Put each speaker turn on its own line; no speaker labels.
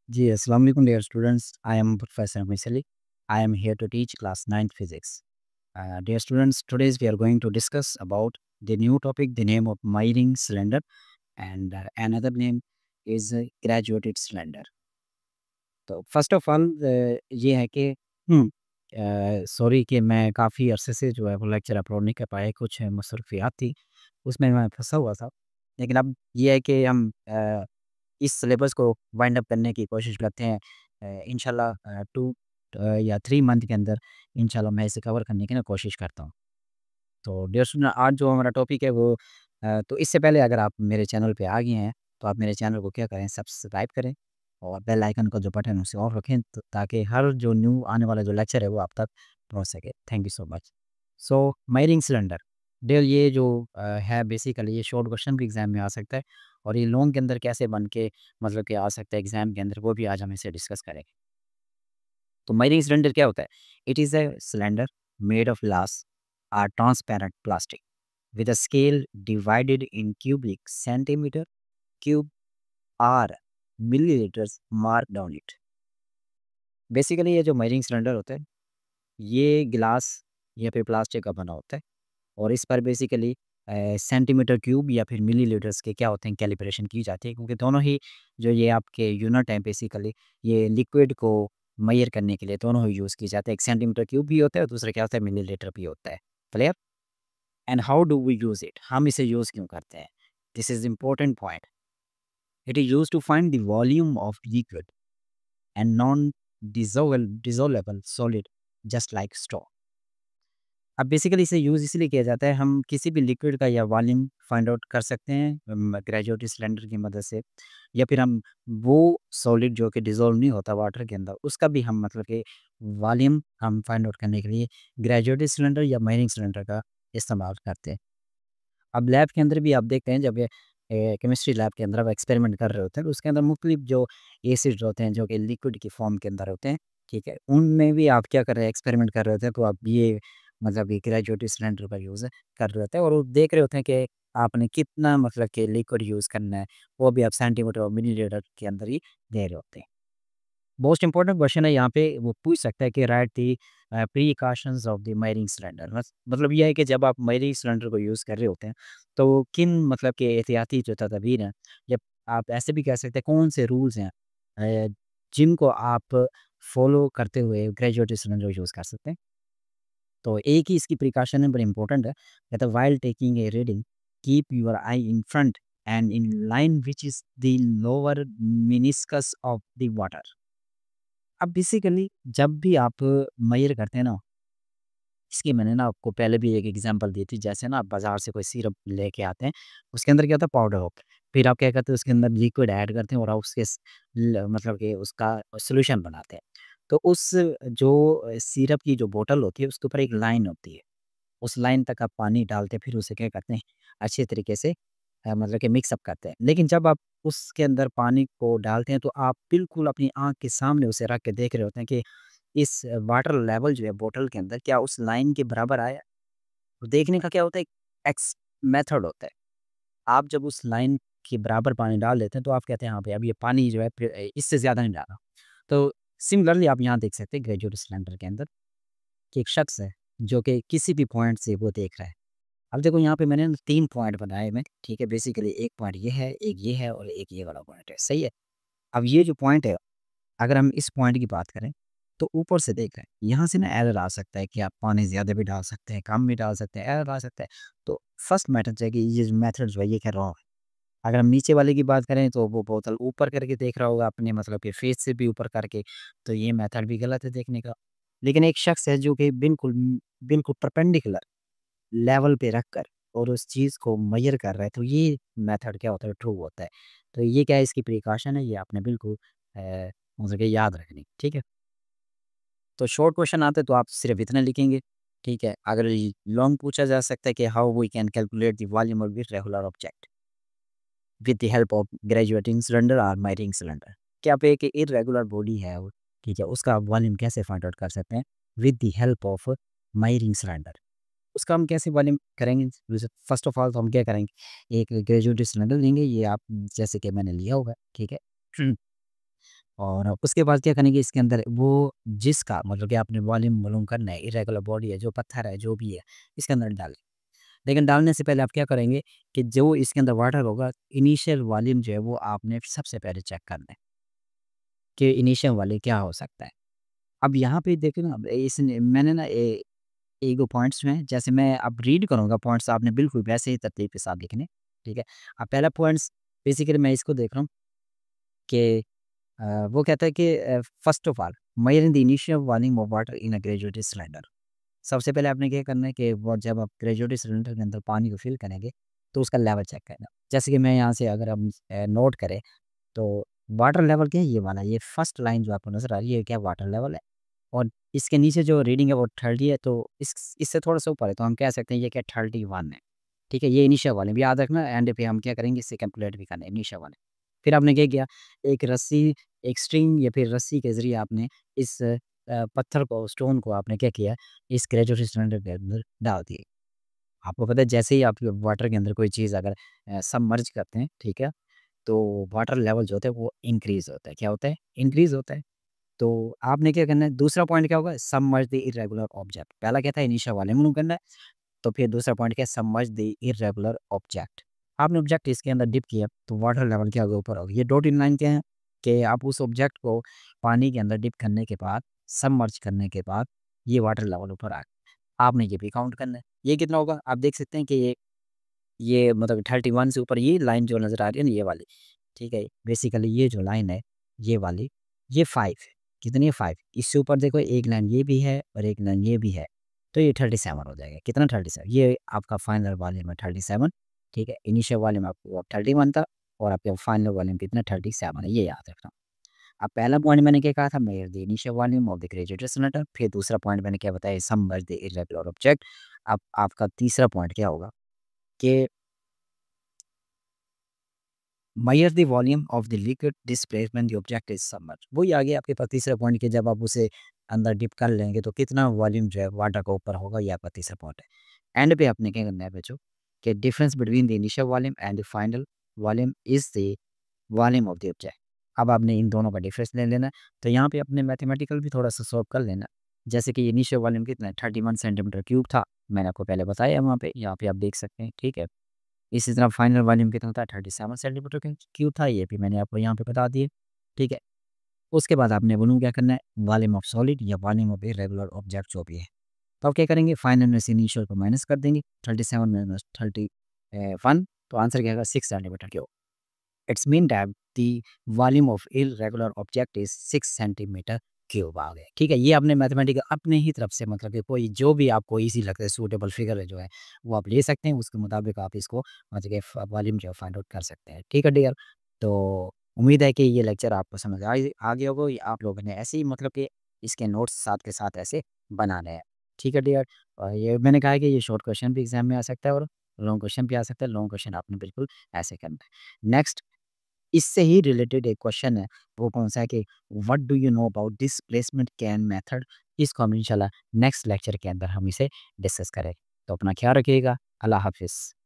जी, अस्सलाम वालेकुम dear students. I am Professor Misali. I am here to teach class 9th physics. Dear students, today we are going to discuss about the new topic, the name of Meyring cylinder, and another name is graduated cylinder. तो first of all ये है कि sorry कि मैं काफ़ी अरसे से जो है वो लेक्चर अपलोड नहीं कर पाया, कुछ मसरूफियात थी, उसमें मैं फँसा हुआ था। लेकिन अब ये है कि हम इस सिलेबस को वाइंड अप करने की कोशिश करते हैं। इंशाल्लाह 2 या 3 मंथ के अंदर इंशाल्लाह मैं इसे कवर करने की ना कोशिश करता हूँ। तो डियर स्टूडेंट, आज जो हमारा टॉपिक है वो तो इससे पहले अगर आप मेरे चैनल पे आ गए हैं, तो आप मेरे चैनल को क्या करें, सब्सक्राइब करें और बेल आइकन का जो बटन है उसे ऑफ रखें, तो ताकि हर जो न्यू आने वाला जो लेक्चर है वो आप तक पहुँच सके। Thank you so much. So measuring cylinder, dear ये जो है बेसिकली ये शॉर्ट क्वेश्चन भी एग्ज़ाम में आ सकता है और ये लॉन्ग के अंदर कैसे बन के मतलब कि आ सकता है एग्ज़ाम के अंदर, वो भी आज हम इसे डिस्कस करेंगे। तो मायरिंग सिलेंडर क्या होता है? It is a cylinder made of glass और transparent plastic with a scale divided in cubic centimeter cube or milliliters marked on it. Basically ये जो मायरिंग सिलेंडर होता है, ये गिलास या फिर प्लास्टिक का बना होता है और इस पर बेसिकली सेंटीमीटर क्यूब या फिर मिलीलीटर्स के क्या होते हैं कैलिब्रेशन की जाती है, क्योंकि दोनों ही जो ये आपके यूनिट हैं बेसिकली ये लिक्विड को मेजर करने के लिए दोनों ही यूज़ किए जाते हैं। एक सेंटीमीटर क्यूब भी होता है और दूसरा क्या होता है मिलीलीटर भी होता है। Clear? And how do we use it? हम इसे यूज़ क्यों करते हैं? This is important point. It is used to find the volume of liquid and non dissolvable solid just like straw. अब बेसिकली इसे यूज़ इसलिए किया जाता है, हम किसी भी लिक्विड का या वॉल्यूम फाइंड आउट कर सकते हैं ग्रेजुएटी सिलेंडर की मदद से, या फिर हम वो सॉलिड जो कि डिज़ोल्व नहीं होता वाटर के अंदर, उसका भी हम मतलब कि वॉल्यूम हम फाइंड आउट करने के लिए ग्रेजुएटी सिलेंडर या माइनिंग सिलेंडर का इस्तेमाल करते हैं। अब लैब के अंदर भी आप देखते हैं, जब ये केमिस्ट्री लैब के अंदर आप एक्सपेरिमेंट कर रहे होते हैं, तो उसके अंदर मुख्तलिफ जो एसिड्स होते हैं जो कि लिक्विड की फॉर्म के अंदर होते हैं, ठीक है? उनमें भी आप क्या कर रहे हैं, एक्सपेरिमेंट कर रहे होते हैं, तो आप ये मतलब ये ग्रेजुएटी सिलेंडर का यूज़ कर रहे होते हैं और वो देख रहे होते हैं कि आपने कितना मतलब कि लिक्विड यूज़ करना है, वो भी आप सेंटीमीटर और मिलीलीटर के अंदर ही दे रहे होते हैं। मोस्ट इम्पोर्टेंट क्वेश्चन है यहाँ पे, वो पूछ सकता है कि right the precautions of the मायरिंग cylinder. बस मतलब ये है कि जब आप मायरिंग सिलेंडर को यूज़ कर रहे होते हैं, तो किन मतलब के एहतियाती जो तदबीर हैं, या आप ऐसे भी कह सकते हैं कौन से रूल्स हैं जिनको आप फॉलो करते हुए ग्रेजुएट सिलेंडर यूज़ कर सकते हैं। तो एक ही इसकी प्रिकॉशन है, बड़ी इंपॉर्टेंट है, कहता है while taking a reading keep your I in front and in line which is the lower meniscus of the water. अब बेसिकली जब भी आप मेजर करते हैं ना, इसकी मैंने ना आपको पहले भी एक एग्जांपल दी थी, जैसे ना आप बाज़ार से कोई सिरप लेके आते हैं, उसके अंदर क्या होता है पाउडर होता है। फिर आप क्या करते हैं उसके अंदर लिक्विड ऐड करते हैं और आप उसके मतलब कि उसका सॉल्यूशन बनाते हैं। तो उस जो सिरप की जो बोतल होती है उसके ऊपर एक लाइन होती है। उस लाइन तक आप पानी डालते हैं, फिर उसे क्या करते हैं अच्छे तरीके से मतलब कि मिक्स अप करते हैं। लेकिन जब आप उसके अंदर पानी को डालते हैं, तो आप बिल्कुल अपनी आँख के सामने उसे रख के देख रहे होते हैं कि इस वाटर लेवल जो है बोतल के अंदर क्या उस लाइन के बराबर आया? तो देखने का क्या होता है, एक्स मेथड होता है। आप जब उस लाइन के बराबर पानी डाल देते हैं, तो आप कहते हैं हाँ भाई अब ये पानी जो है फिर इससे ज़्यादा नहीं डाला। तो सिमिलरली आप यहाँ देख सकते हैं ग्रेजुएट सिलेंडर के अंदर कि एक शख्स है जो कि किसी भी पॉइंट से वो देख रहा है। अब देखो यहाँ पे मैंने ना 3 पॉइंट बनाए मैं, ठीक है? बेसिकली एक पॉइंट ये है, एक ये है और एक ये वाला पॉइंट है, सही है? अब ये जो पॉइंट है, अगर हम इस पॉइंट की बात करें, तो ऊपर से देख रहे हैं, यहाँ से ना एरर आ सकता है कि आप पानी ज़्यादा भी डाल सकते हैं, कम भी डाल सकते हैं, एरर आ सकता है। तो फर्स्ट मैटर जो है कि ये जो मेथड जो है ये क्या रॉन्ग है। अगर हम नीचे वाले की बात करें, तो वो बोतल ऊपर करके देख रहा होगा अपने मतलब कि फेस से भी ऊपर करके, तो ये मेथड भी गलत है देखने का। लेकिन एक शख्स है जो कि बिल्कुल परपेंडिकुलर लेवल पे रखकर और उस चीज़ को मेज़र कर रहा है, तो ये मेथड क्या होता है, ट्रू होता है। तो ये क्या है, इसकी प्रिकॉशन है, ये आपने बिल्कुल मतलब कि याद रखनी, ठीक है? तो शॉर्ट क्वेश्चन आते हैं तो आप सिर्फ़ इतना लिखेंगे, ठीक है? अगर लॉन्ग पूछा जा सकता है कि how we can calculate the volume of the regular object with the help of graduating cylinder और माइरिंग सिलेंडर। क्या आप एक इर्रेगुलर बॉडी है वो, ठीक है? उसका वॉल्यूम कैसे फाइंड आउट कर सकते हैं with the help of measuring cylinder. उसका हम कैसे वॉल्यूम करेंगे? जैसे फर्स्ट ऑफ ऑल तो हम क्या करेंगे, एक ग्रेजुएटेड सिलेंडर लेंगे, ये आप जैसे कि मैंने लिया होगा, ठीक है? और उसके बाद क्या करेंगे इसके अंदर वो जिसका मतलब कि आपने वॉल्यूम मालूम करना है, इर्रेगुलर बॉडी है, जो पत्थर है, जो भी है, इसके अंदर डालें। लेकिन डालने से पहले आप क्या करेंगे कि जो इसके अंदर वाटर होगा, इनिशियल वॉल्यूम जो है वो आपने सबसे पहले चेक करना है कि इनिशियल वॉल्यूम क्या हो सकता है। अब यहाँ पे देखिए ना, इसने मैंने ना 1-2 पॉइंट्स जो हैं, जैसे मैं अब रीड करूँगा पॉइंट्स, आपने बिल्कुल वैसे ही तरतीब के साथ लिखने, ठीक है? अब पहला पॉइंट्स बेसिकली मैं इसको देख रहा हूँ कि वो कहता है कि first of all measuring the initial volume of water in a graduated cylinder. सबसे पहले आपने क्या करना है कि वो जब आप ग्रेजुएटेड सिलेंडर के अंदर पानी को फिल करेंगे, तो उसका लेवल चेक करना। जैसे कि मैं यहाँ से अगर हम नोट करें, तो वाटर लेवल क्या है, ये वाला, ये फर्स्ट लाइन जो आपको नज़र आ रही है, ये क्या वाटर लेवल है। और इसके नीचे जो रीडिंग है वो 30 है, तो इससे थोड़ा-सा ऊपर है, तो हम कह सकते हैं ये क्या 31 है। ठीक है? ये इनिशियल वॉल्यूम याद रखना, एंड पे हम क्या करेंगे, इससे कैलकुलेट भी करना है इनिशियल वॉल्यूम। फिर आपने क्या किया, एक रस्सी, एक स्ट्रिंग या फिर रस्सी के ज़रिए आपने इस पत्थर को, स्टोन को आपने क्या किया, इस ग्रेजुएटेड सिलेंडर के अंदर डाल दिए। आपको पता है जैसे ही आप वाटर के अंदर कोई चीज़ अगर सबमर्ज करते हैं, ठीक है? तो वाटर लेवल जो होता है वो इंक्रीज़ होता है। क्या होता है? इंक्रीज़ होता है। तो आपने क्या करना है, दूसरा पॉइंट क्या होगा, सबमर्ज द इर्रेगुलर ऑब्जेक्ट। पहला क्या था, इनिशियल वॉल्यूम मालूम करना है, तो फिर दूसरा पॉइंट क्या है, सबमर्ज द इर्रेगुलर ऑब्जेक्ट। आपने ऑब्जेक्ट इसके अंदर डिप किया, तो वाटर लेवल क्या होगा, ऊपर होगा। ये डॉटेड लाइन क्या है कि आप उस ऑब्जेक्ट को पानी के अंदर डिप करने के बाद, सबमर्ज करने के बाद, ये वाटर लेवल ऊपर आ गया। आपने ये भी काउंट करना है। ये कितना होगा, आप देख सकते हैं कि ये मतलब 31 से ऊपर ये लाइन जो नज़र आ रही है ना, ये वाली, ठीक है? बेसिकली ये जो लाइन है, ये वाली, ये 5 है। कितनी है, 5। इससे ऊपर देखो एक लाइन ये भी है और एक लाइन ये भी है, तो ये 37 हो जाएगा। कितना, 37, ये आपका फाइनल वॉल्यूम है 37, ठीक है? इनिशियल वॉल्यूम आपको 31 था और आपका फाइनल वॉल्यूम कितना, 37 है, ये याद रखना। अब पहला पॉइंट मैंने क्या कहा था, measure the initial volume of the graduated cylinder. फिर दूसरा पॉइंट मैंने क्या बताया, सबमर्ज द इर्रेगुलर ऑब्जेक्ट। अब आपका तीसरा पॉइंट क्या होगा कि measure the volume of the liquid displacement the object is submerge. वही आ गया आपके पास तीसरा पॉइंट कि जब आप उसे अंदर डिप कर लेंगे तो कितना वॉल्यूम जो है वाटर का ऊपर होगा, ये आपका तीसरा पॉइंट है। एंड पे आपने क्या करना है बच्चों, कि difference between the initial volume and the final volume is the volume of the object. अब आपने इन दोनों का डिफरेंस ले लेना है। तो यहाँ पे अपने मैथमेटिकल भी थोड़ा सा सॉल्व कर लेना। जैसे कि इनिशियल वॉल्यूम कितना है, 31 सेंटीमीटर क्यूब था, मैंने आपको पहले बताया वहाँ पे, यहाँ पे आप देख सकते हैं, ठीक है? इसी तरह फाइनल वॉल्यूम कितना था, 37 सेंटीमीटर क्यूब था, ये भी मैंने आपको यहाँ पे बता दिए, ठीक है? उसके बाद आपने बोलूँ क्या करना है, वॉल्यूम ऑफ सॉलिड या वॉल्यूम ऑफ इर्रेगुलर ऑब्जेक्ट जो भी है। तो आप क्या करेंगे, फाइनल में से इनिशियल को माइनस कर देंगे, 37 माइनस 31, तो आंसर क्या आएगा, 6 centimetre cube. It's mean that the volume of irregular object is 6 centimetre cube आ गए, ठीक है? ये आपने मैथमेटिकल अपने ही तरफ से मतलब कि कोई जो भी आपको ईज़ी लगता है, सूटेबल फिगर जो है, वो आप ले सकते हैं, उसके मुताबिक आप इसको मतलब कि वॉल्यूम जो है फाइंड आउट कर सकते हैं, ठीक है डियर? तो उम्मीद है कि ये लेक्चर आपको समझ आ गया होगा। या आप लोगों ने ऐसे ही मतलब कि इसके नोट्स साथ के साथ ऐसे बनाने हैं, ठीक है डियर? और ये मैंने कहा है कि ये शॉर्ट क्वेश्चन भी एग्ज़ाम में आ सकता है और लॉन्ग क्वेश्चन भी आ सकता है। लॉन्ग क्वेश्चन आपने बिल्कुल ऐसे करना है। नेक्स्ट, इससे ही रिलेटेड एक क्वेश्चन है, वो कौन-सा है कि what do you know about displacement can method? इसको हम इंशाल्लाह नेक्स्ट लेक्चर के अंदर हम इसे डिस्कस करेंगे। तो अपना ख्याल रखिएगा। अल्लाह हाफ़िज़।